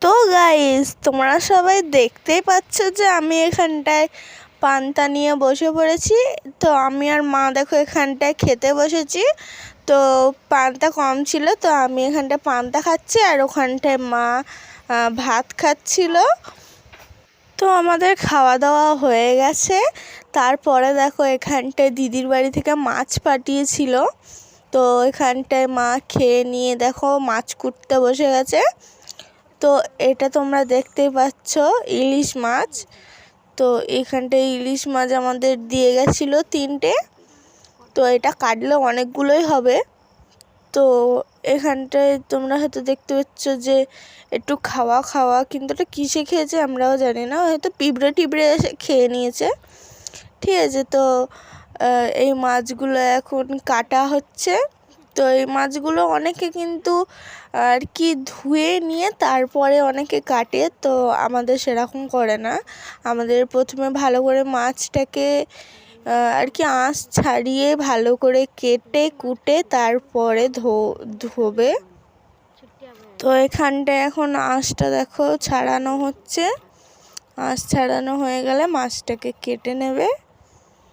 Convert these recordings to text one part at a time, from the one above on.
তো গাইস, তোমরা সবাই দেখতেই পাচ্ছ যে আমি এখানটায় পান্তা নিয়ে বসে পড়েছি। তো আমি আর মা দেখো এখানটায় খেতে বসেছি। তো পান্তা কম ছিল, তো আমি এখানটায় পান্তা খাচ্ছি আর ওখানটায় মা ভাত খাচ্ছিল। তো আমাদের খাওয়া দাওয়া হয়ে গেছে। তারপরে দেখো এখানটায় দিদির বাড়ি থেকে মাছ পাঠিয়েছিল। তো এখানটায় মা খেয়ে নিয়ে দেখো মাছ কুটতে বসে গেছে। তো এটা তোমরা দেখতেই পাচ্ছ ইলিশ মাছ। তো এখানটায় ইলিশ মাছ আমাদের দিয়ে গেছিলো 3টে। তো এটা কাটলে অনেকগুলোই হবে। তো এখানটায় তোমরা হয়তো দেখতে পাচ্ছ যে একটু খাওয়া খাওয়া, কিন্তু এটা কিসে খেয়েছে আমরাও জানি না, হয়তো পিঁপড়ে টিপড়ে এসে খেয়ে নিয়েছে। ঠিক আছে, তো এই মাছগুলো এখন কাটা হচ্ছে। তো এই মাছগুলো অনেকে কিন্তু আর কি ধুয়ে নিয়ে তারপরে অনেকে কাটে, তো আমাদের সেরকম করে না। আমাদের প্রথমে ভালো করে মাছটাকে আর কি আঁশ ছাড়িয়ে ভালো করে কেটে কুটে তারপরে ধোবে। তো এখানটায় এখন আঁশটা দেখো ছাড়ানো হচ্ছে। আঁশ ছাড়ানো হয়ে গেলে মাছটাকে কেটে নেবে।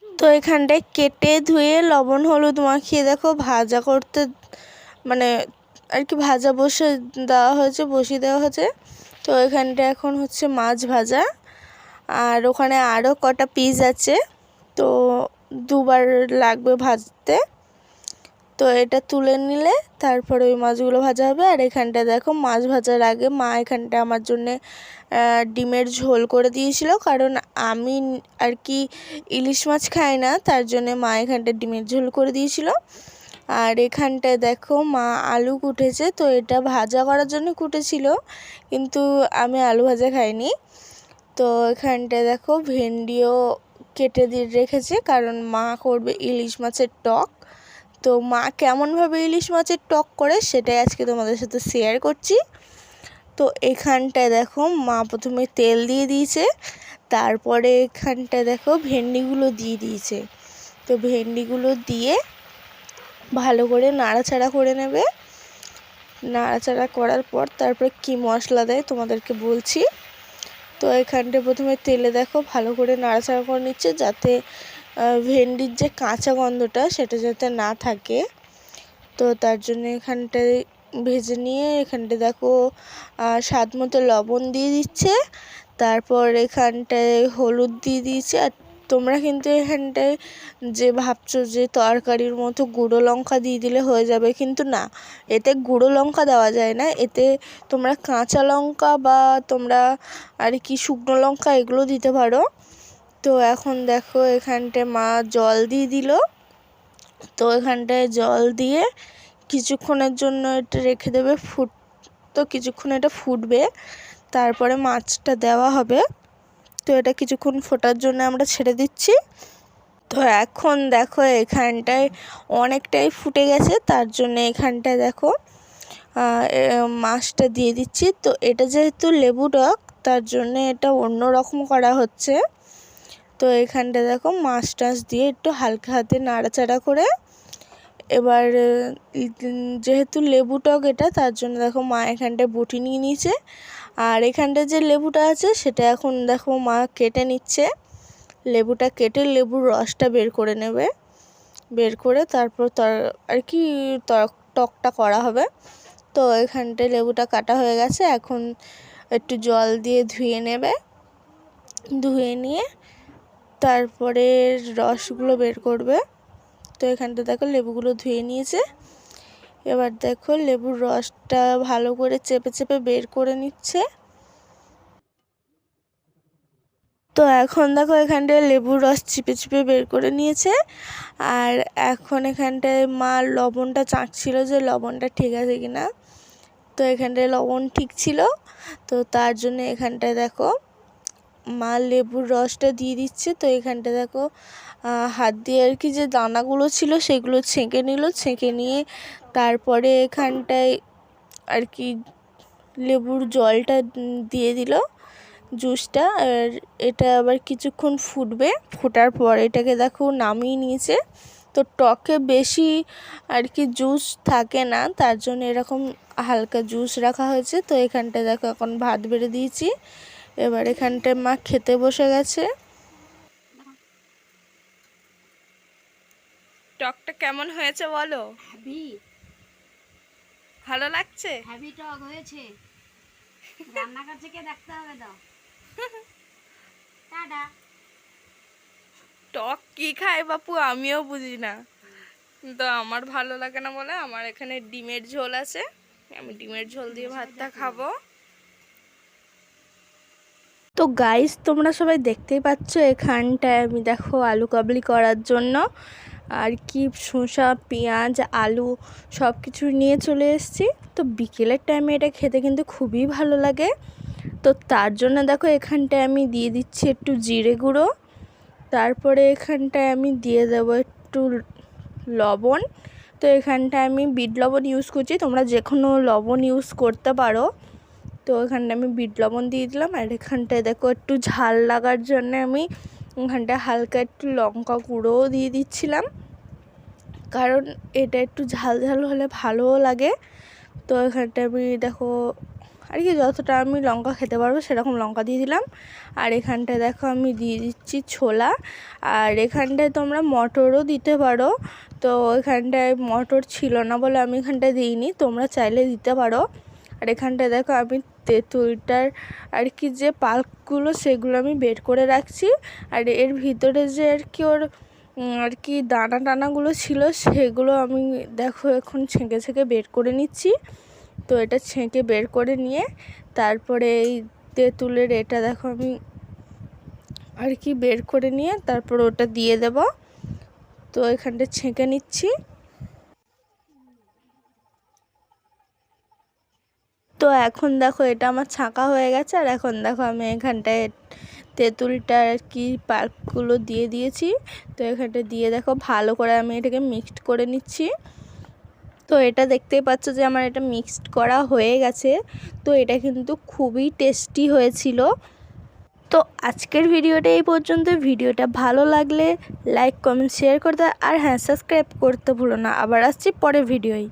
তো এখানটায় কেটে ধুয়ে লবণ হলুদ মাখিয়ে দেখো ভাজা করতে, মানে আর কি ভাজা বসিয়ে দেওয়া হয়েছে। তো এখানটা এখন হচ্ছে মাছ ভাজা, আর ওখানে আরও কটা পিস আছে, তো দুবার লাগবে ভাজতে। তো এটা তুলে নিলে তারপরে ওই মাছগুলো ভাজা হবে। আর এখানটা দেখো মাছ ভাজার আগে মা এখানটা আমার জন্যে ডিমের ঝোল করে দিয়েছিল, কারণ আমি আর কি ইলিশ মাছ খাই না, তার জন্যে মা এখানটা ডিমের ঝোল করে দিয়েছিল। আর এখানটায় দেখো মা আলু কুটেছে, তো এটা ভাজা করার জন্য কুটেছিল, কিন্তু আমি আলু ভাজা খাইনি। তো এখানটায় দেখো ভেন্ডিও কেটে দিয়ে রেখেছে, কারণ মা করবে ইলিশ মাছের টক। তো মা কেমনভাবে ইলিশ মাছের টক করে সেটাই আজকে তোমাদের সাথে শেয়ার করছি। তো এখানটায় দেখো মা প্রথমে তেল দিয়ে দিয়েছে, তারপরে এখানটায় দেখো ভেন্ডিগুলো দিয়ে দিয়েছে। তো ভেন্ডিগুলো দিয়ে ভালো করে নাড়াচাড়া করে নেবে। নাড়াচাড়া করার পর তারপরে কি মশলা দেয় তোমাদেরকে বলছি। তো এখানটায় প্রথমে তেলে দেখো ভালো করে নাড়াচাড়া করে নিচ্ছে, যাতে ভেন্ডির যে কাঁচা গন্ধটা সেটা যাতে না থাকে। তো তার জন্য এখানটায় ভেজে নিয়ে এখানটায় দেখো স্বাদ মতো লবণ দিয়ে দিচ্ছে, তারপর এখানটায় হলুদ দিয়ে দিয়েছে। আর তোমরা কিন্তু এখানটায় যে ভাবছো যে তরকারির মতো গুঁড়ো লঙ্কা দিয়ে দিলে হয়ে যাবে, কিন্তু না, এতে গুঁড়ো লঙ্কা দেওয়া যায় না, এতে তোমরা কাঁচা লঙ্কা বা তোমরা আর কি শুকনো লঙ্কা এগুলো দিতে পারো। তো এখন দেখো এখানটায় মা জল দিয়ে দিল। তো এখানটায় জল দিয়ে কিছুক্ষণের জন্য এটা রেখে দেবে তো কিছুক্ষণ এটা ফুটবে, তারপরে মাছটা দেওয়া হবে। তো এটা কিছুক্ষণ ফোটার জন্য আমরা ছেড়ে দিচ্ছি। তো এখন দেখো এখানটায় অনেকটাই ফুটে গেছে, তার জন্য এখানটায় দেখো মাছটা দিয়ে দিচ্ছি। তো এটা যেহেতু লেবু টক, তার জন্য এটা অন্য রকম করা হচ্ছে। তো এখানটা দেখো মাছ টাছ দিয়ে একটু হালকা হাতে নাড়াচাড়া করে, এবার যেহেতু লেবু টক এটা, তার জন্য দেখো মা এখানটায় বটি নিয়ে নিয়েছে। আর এখানটায় যে লেবুটা আছে সেটা এখন দেখো মা কেটে নিচ্ছে। লেবুটা কেটে লেবুর রসটা বের করে নেবে, বের করে তারপর আর কি টকটা করা হবে। তো এখানটায় লেবুটা কাটা হয়ে গেছে, এখন একটু জল দিয়ে ধুয়ে নেবে। ধুয়ে নিয়ে তারপরে রসগুলো বের করবে। তো এখানটা দেখো লেবুগুলো ধুয়ে নিয়েছে, এবার দেখো লেবুর রসটা ভালো করে চেপে চেপে বের করে নিচ্ছে। তো এখন দেখো এখানটায় লেবুর রস চিপে চিপে বের করে নিয়েছে। আর এখন এখানটায় মা লবণটা চাখছিল যে লবণটা ঠিক আছে কিনা। তো এখানটায় লবণ ঠিক ছিল, তো তার জন্য এখানটায় দেখো মা লেবুর রসটা দিয়ে দিচ্ছে। তো এখানটা দেখো হাত দিয়ে আর কি যে দানাগুলো ছিল সেগুলো ছেঁকে নিল, ছেঁকে নিয়ে তারপরে এখানটায় আর কি লেবুর জলটা দিয়ে দিল, জুসটা। আর এটা আবার কিছুক্ষণ ফুটবে, ফোটার পর এটাকে দেখো নামিয়ে নিয়েছে। তো টকে বেশি আর কি জুস থাকে না, তার জন্য এরকম হালকা জুস রাখা হয়েছে। তো এখানটায় দেখো এখন ভাত বেড়ে দিয়েছি, এবার এখানটায় মা খেতে বসে গেছে। টকটা কেমন হয়েছে বলো? ভালো লাগছে? হেভি টক হয়েছে। রান্না করছে কে দেখতে হবে তো। টাটা। টক কি খায় বাপু আমিও বুঝি না, তো আমার ভালো লাগে না বলে আমার এখানে ডিমের ঝোল আছে, আমি ডিমের ঝোল দিয়ে ভাতটা খাবো। তো গাইস তোমরা সবাই দেখতেই পাচ্ছ এখানটায় আমি দেখো আলু কাবলি করার জন্য আর কি শসা পেঁয়াজ আলু সব কিছু নিয়ে চলে এসেছি। তো বিকেলের টাইমে এটা খেতে কিন্তু খুবই ভালো লাগে। তো তার জন্য দেখো এখানটায় আমি দিয়ে দিচ্ছি একটু জিরে গুঁড়ো, তারপরে এখানটায় আমি দিয়ে দেবো একটু লবণ। তো এখানটায় আমি বিট লবণ ইউজ করছি, তোমরা যে কোনো লবণ ইউজ করতে পারো। তো এখানটায় আমি বিট লবণ দিয়ে দিলাম, আর এখানটায় দেখো একটু ঝাল লাগার জন্য আমি এখানটায় হালকা একটু লঙ্কা গুঁড়োও দিয়ে দিচ্ছিলাম, কারণ এটা একটু ঝাল ঝাল হলে ভালোও লাগে। তো এখানটায় আমি দেখো আর কি যতটা আমি লঙ্কা খেতে পারবো সেরকম লঙ্কা দিয়ে দিলাম। আর এখানটায় দেখো আমি দিয়ে দিচ্ছি ছোলা, আর এখানটায় তোমরা মটরও দিতে পারো। তো এখানটায় মটর ছিল না বলে আমি এখানটায় দিইনি, তোমরা চাইলে দিতে পারো। আর এখানটায় দেখো আমি তেঁতুলটার আর কি যে পাল্পগুলো সেগুলো আমি বের করে রাখছি, আর এর ভিতরে যে আর কি ওর আর কি দানা টানাগুলো ছিল সেগুলো আমি দেখো এখন ছেঁকে ছেঁকে বের করে নিচ্ছি। তো এটা ছেঁকে বের করে নিয়ে তারপরে এই তেঁতুলের এটা দেখো আমি আর কি বের করে নিয়ে তারপর ওটা দিয়ে দেব। তো এখানটা ছেঁকে নিচ্ছি। তো এখন দেখো এটা আমার ছাঁকা হয়ে গেছে, আর এখন দেখো আমি এখানটায় তেঁতুলটা আর কি পাল্পগুলো দিয়ে দিয়েছি। তো এখানটা দিয়ে দেখো ভালো করে আমি এটাকে মিক্সড করে নিচ্ছি। তো এটা দেখতেই পাচ্ছ যে আমার এটা মিক্সড করা হয়ে গেছে। তো এটা কিন্তু খুবই টেস্টি হয়েছিল। তো আজকের ভিডিওটা এই পর্যন্ত। ভিডিওটা ভালো লাগলে লাইক কমেন্ট শেয়ার করতে, আর হ্যাঁ সাবস্ক্রাইব করতে ভুলো না। আবার আসছি পরের ভিডিওয়।